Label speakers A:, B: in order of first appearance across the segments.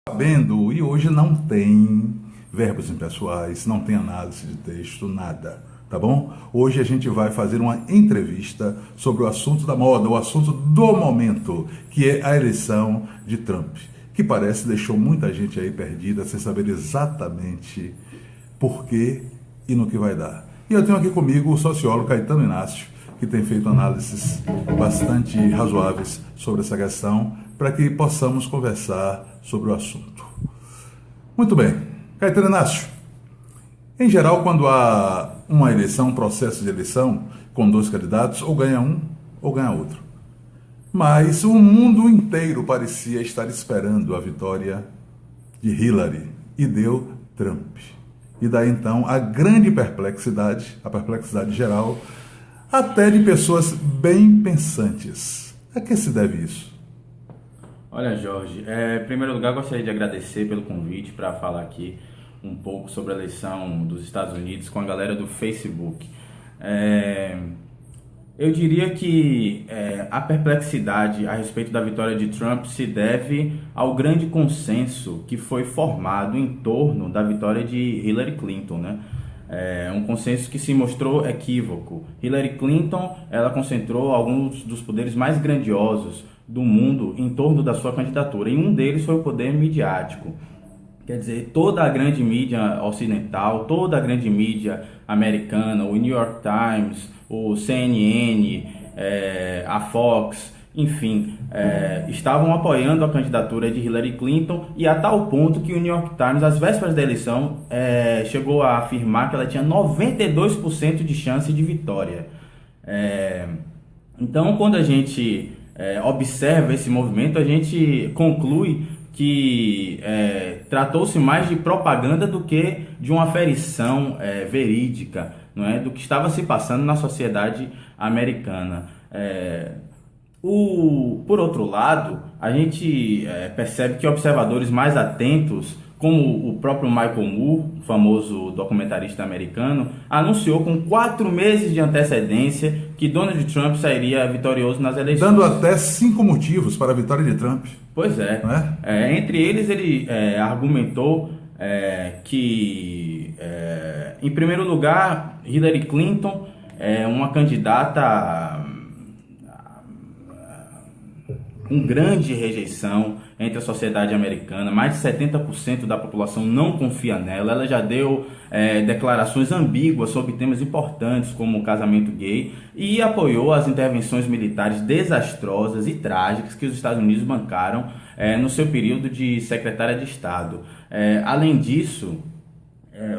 A: Sabendo, e hoje não tem verbos impessoais, não tem análise de texto, nada, tá bom? Hoje a gente vai fazer uma entrevista sobre o assunto da moda, o assunto do momento, que é a eleição de Trump, que parece deixou muita gente aí perdida, sem saber exatamente por quê e no que vai dar. E eu tenho aqui comigo o sociólogo Caetano Inácio, que tem feito análises bastante razoáveis sobre essa questão, para que possamos conversar sobre o assunto. Muito bem. Caetano Inácio, em geral, quando há uma eleição, um processo de eleição, com dois candidatos, ou ganha um ou ganha outro. Mas o mundo inteiro parecia estar esperando a vitória de Hillary e deu Trump. E daí então a grande perplexidade, a perplexidade geral, até de pessoas bem pensantes. A que se deve isso?
B: Olha, Jorge, em primeiro lugar gostaria de agradecer pelo convite para falar aqui um pouco sobre a eleição dos Estados Unidos com a galera do Facebook. Eu diria que a perplexidade a respeito da vitória de Trump se deve ao grande consenso que foi formado em torno da vitória de Hillary Clinton, né? Um consenso que se mostrou equívoco. Hillary Clinton, ela concentrou alguns dos poderes mais grandiosos do mundo em torno da sua candidatura, e um deles foi o poder midiático. Quer dizer, toda a grande mídia ocidental, toda a grande mídia americana, o New York Times, o CNN, a Fox, enfim, estavam apoiando a candidatura de Hillary Clinton, e a tal ponto que o New York Times, às vésperas da eleição, chegou a afirmar que ela tinha 92% de chance de vitória. Então, quando a gente observa esse movimento, a gente conclui que tratou-se mais de propaganda do que de uma aferição verídica, não é, do que estava se passando na sociedade americana. Por outro lado, a gente percebe que observadores mais atentos, como o próprio Michael Moore, famoso documentarista americano, anunciou com 4 meses de antecedência que Donald Trump sairia vitorioso nas eleições.
A: Dando até 5 motivos para a vitória de Trump.
B: Pois é. Entre eles, ele argumentou que, em primeiro lugar, Hillary Clinton é uma candidata com grande rejeição entre a sociedade americana. Mais de 70% da população não confia nela. Ela já deu declarações ambíguas sobre temas importantes como o casamento gay, e apoiou as intervenções militares desastrosas e trágicas que os Estados Unidos bancaram no seu período de secretária de Estado. Além disso,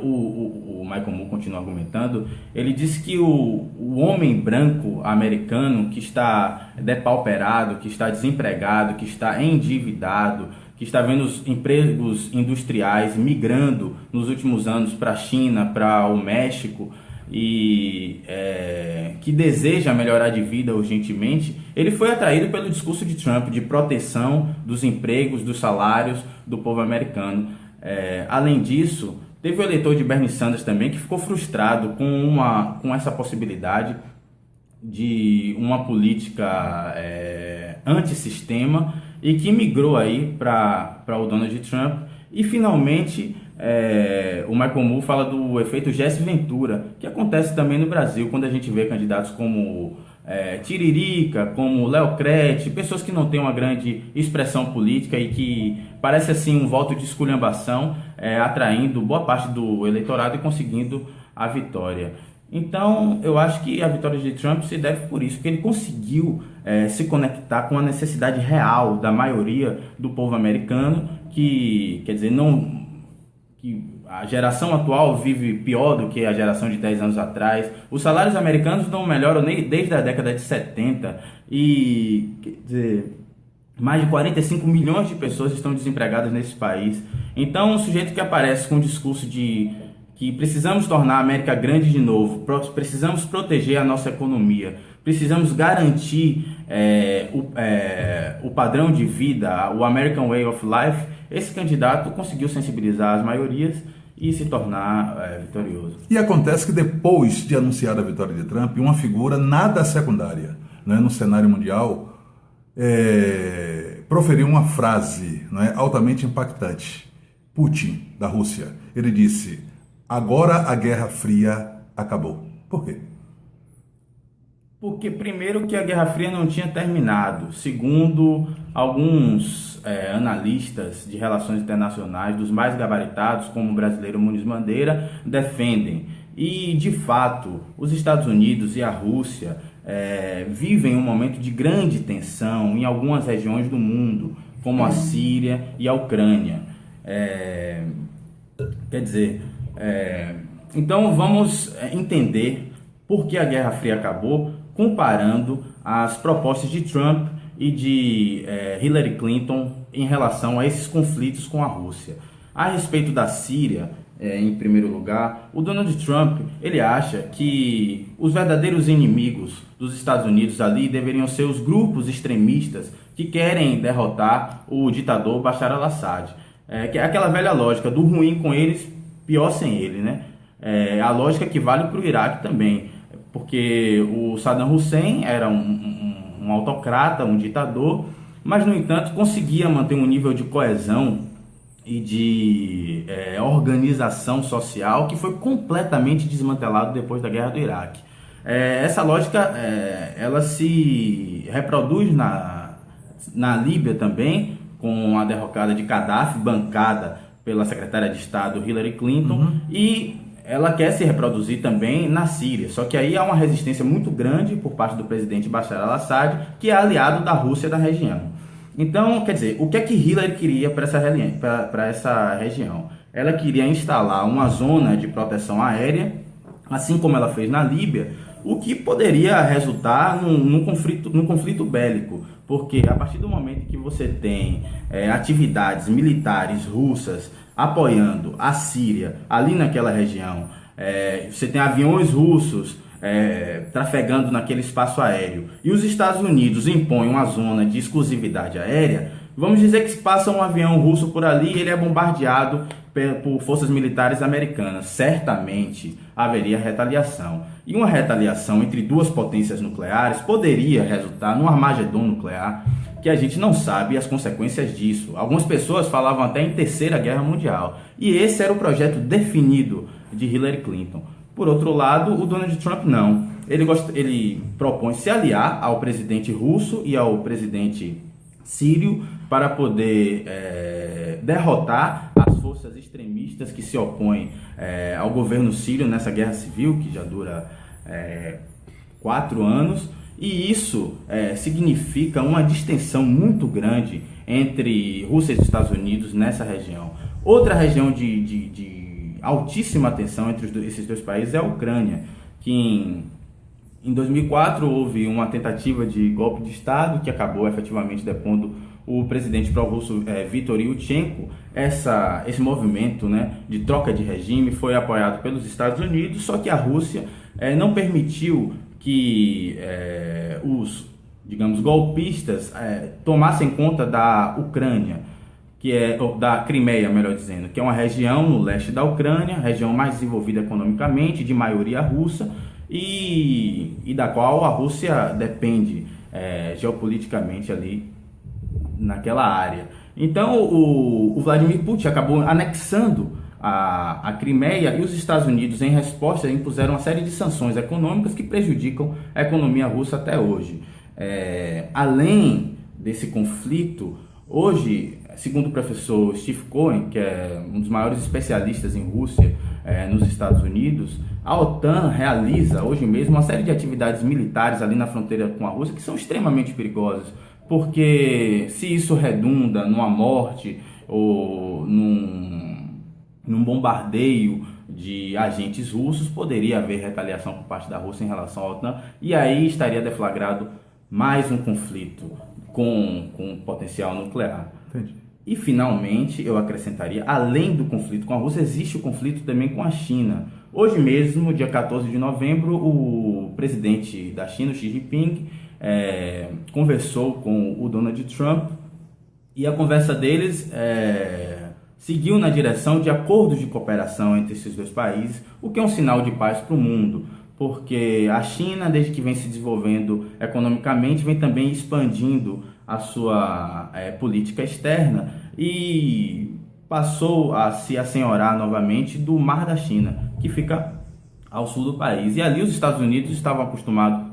B: o Michael Moore continua argumentando. Ele disse que o homem branco americano que está depauperado, que está desempregado, que está endividado, que está vendo os empregos industriais migrando nos últimos anos para a China, para o México, e que deseja melhorar de vida urgentemente, ele foi atraído pelo discurso de Trump de proteção dos empregos, dos salários do povo americano. Além disso, teve o eleitor de Bernie Sanders também que ficou frustrado com essa possibilidade de uma política antissistema, e que migrou aí para o Donald Trump. E finalmente o Michael Moore fala do efeito Jesse Ventura, que acontece também no Brasil, quando a gente vê candidatos como Tiririca, como Léo Crete, pessoas que não têm uma grande expressão política e que parece assim um voto de esculhambação, atraindo boa parte do eleitorado e conseguindo a vitória. Então, eu acho que a vitória de Trump se deve por isso, que ele conseguiu se conectar com a necessidade real da maioria do povo americano, que, quer dizer, que a geração atual vive pior do que a geração de 10 anos atrás. Os salários americanos não melhoram nem desde a década de 70, e, quer dizer, mais de 45 milhões de pessoas estão desempregadas nesse país. Então, um sujeito que aparece com um discurso de que precisamos tornar a América grande de novo, precisamos proteger a nossa economia, precisamos garantir o padrão de vida, o American Way of Life, esse candidato conseguiu sensibilizar as maiorias e se tornar vitorioso.
A: E acontece que depois de anunciar a vitória de Trump, uma figura nada secundária, né, no cenário mundial, proferiu uma frase, não é, altamente impactante. Putin, da Rússia, ele disse: agora a Guerra Fria acabou. Por quê?
B: Porque, primeiro, que a Guerra Fria não tinha terminado. Segundo, alguns analistas de relações internacionais, dos mais gabaritados, como o brasileiro Muniz Bandeira, defendem. E, de fato, os Estados Unidos e a Rússia vivem um momento de grande tensão em algumas regiões do mundo, como a Síria e a Ucrânia. Quer dizer, então vamos entender por que a Guerra Fria acabou, comparando as propostas de Trump e de Hillary Clinton em relação a esses conflitos com a Rússia. A respeito da Síria, em primeiro lugar, o Donald Trump, ele acha que os verdadeiros inimigos dos Estados Unidos ali deveriam ser os grupos extremistas que querem derrotar o ditador Bashar al-Assad. Que é aquela velha lógica do ruim com eles, pior sem ele, né? A lógica que vale para o Iraque também, porque o Saddam Hussein era um autocrata, um ditador, mas, no entanto, conseguia manter um nível de coesão e de organização social que foi completamente desmantelado depois da Guerra do Iraque. Essa lógica ela se reproduz na Líbia também, com a derrocada de Gaddafi, bancada pela secretária de Estado Hillary Clinton, e ela quer se reproduzir também na Síria, só que aí há uma resistência muito grande por parte do presidente Bashar al-Assad, que é aliado da Rússia da região. Então, quer dizer, o que é que Hillary queria para essa região? Ela queria instalar uma zona de proteção aérea, assim como ela fez na Líbia, o que poderia resultar num conflito bélico, porque a partir do momento que você tem atividades militares russas apoiando a Síria ali naquela região, você tem aviões russos trafegando naquele espaço aéreo, e os Estados Unidos impõem uma zona de exclusividade aérea, vamos dizer que se passa um avião russo por ali e ele é bombardeado por forças militares americanas. Certamente haveria retaliação. E uma retaliação entre duas potências nucleares poderia resultar num Armagedon nuclear, que a gente não sabe as consequências disso. Algumas pessoas falavam até em Terceira Guerra Mundial. E esse era o projeto definido de Hillary Clinton. Por outro lado, o Donald Trump não. Ele propõe se aliar ao presidente russo e ao presidente sírio para poder derrotar as forças extremistas que se opõem ao governo sírio nessa guerra civil, que já dura 4 anos. E isso significa uma distensão muito grande entre Rússia e Estados Unidos nessa região. Outra região de altíssima tensão entre esses dois países é a Ucrânia, que em 2004 houve uma tentativa de golpe de Estado que acabou efetivamente depondo o presidente pró-russo Viktor Yushchenko. Esse movimento, né, de troca de regime foi apoiado pelos Estados Unidos, só que a Rússia não permitiu que os, digamos, golpistas tomassem conta da Ucrânia, da Crimeia, melhor dizendo, que é uma região no leste da Ucrânia, região mais desenvolvida economicamente, de maioria russa, e da qual a Rússia depende geopoliticamente ali naquela área. Então o Vladimir Putin acabou anexando a Crimeia, e os Estados Unidos, em resposta, impuseram uma série de sanções econômicas que prejudicam a economia russa até hoje. Além desse conflito, hoje, segundo o professor Steve Cohen, que é um dos maiores especialistas em Rússia nos Estados Unidos, a OTAN realiza hoje mesmo uma série de atividades militares ali na fronteira com a Rússia que são extremamente perigosas, porque se isso redunda numa morte ou num bombardeio de agentes russos, poderia haver retaliação por parte da Rússia em relação à OTAN, e aí estaria deflagrado mais um conflito com potencial nuclear. Entendi. E, finalmente, eu acrescentaria, além do conflito com a Rússia, existe o conflito também com a China. Hoje mesmo, dia 14 de novembro, o presidente da China, Xi Jinping, conversou com o Donald Trump, e a conversa deles seguiu na direção de acordos de cooperação entre esses dois países, o que é um sinal de paz para o mundo, porque a China, desde que vem se desenvolvendo economicamente, vem também expandindo a sua política externa e passou a se assenhorar novamente do Mar da China, que fica ao sul do país. E ali os Estados Unidos estavam acostumados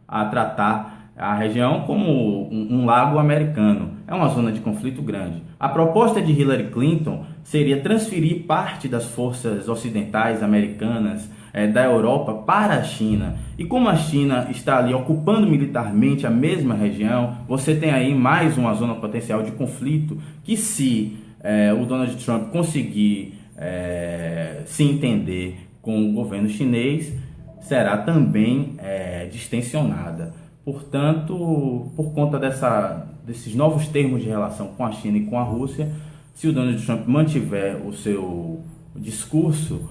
B: a tratar a região como um lago americano. É uma zona de conflito grande. A proposta de Hillary Clinton seria transferir parte das forças ocidentais americanas da Europa para a China. E como a China está ali ocupando militarmente a mesma região, você tem aí mais uma zona potencial de conflito que, se o Donald Trump conseguir se entender com o governo chinês, será também distensionada. Portanto, por conta desses novos termos de relação com a China e com a Rússia, se o Donald Trump mantiver o seu discurso,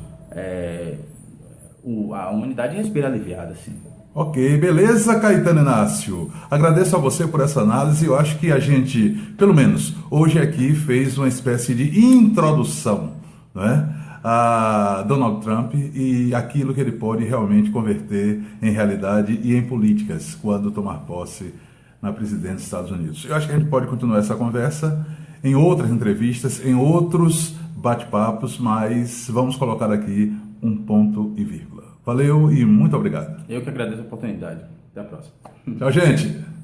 B: a humanidade respira aliviada, sim.
A: Ok, beleza, Caetano Inácio. Agradeço a você por essa análise. Eu acho que a gente, pelo menos hoje aqui, fez uma espécie de introdução, né, a Donald Trump e aquilo que ele pode realmente converter em realidade e em políticas quando tomar posse na presidência dos Estados Unidos. Eu acho que a gente pode continuar essa conversa em outras entrevistas, em outros bate-papos, mas vamos colocar aqui um ponto e vírgula. Valeu e muito obrigado.
B: Eu que agradeço a oportunidade. Até a próxima.
A: Tchau, gente.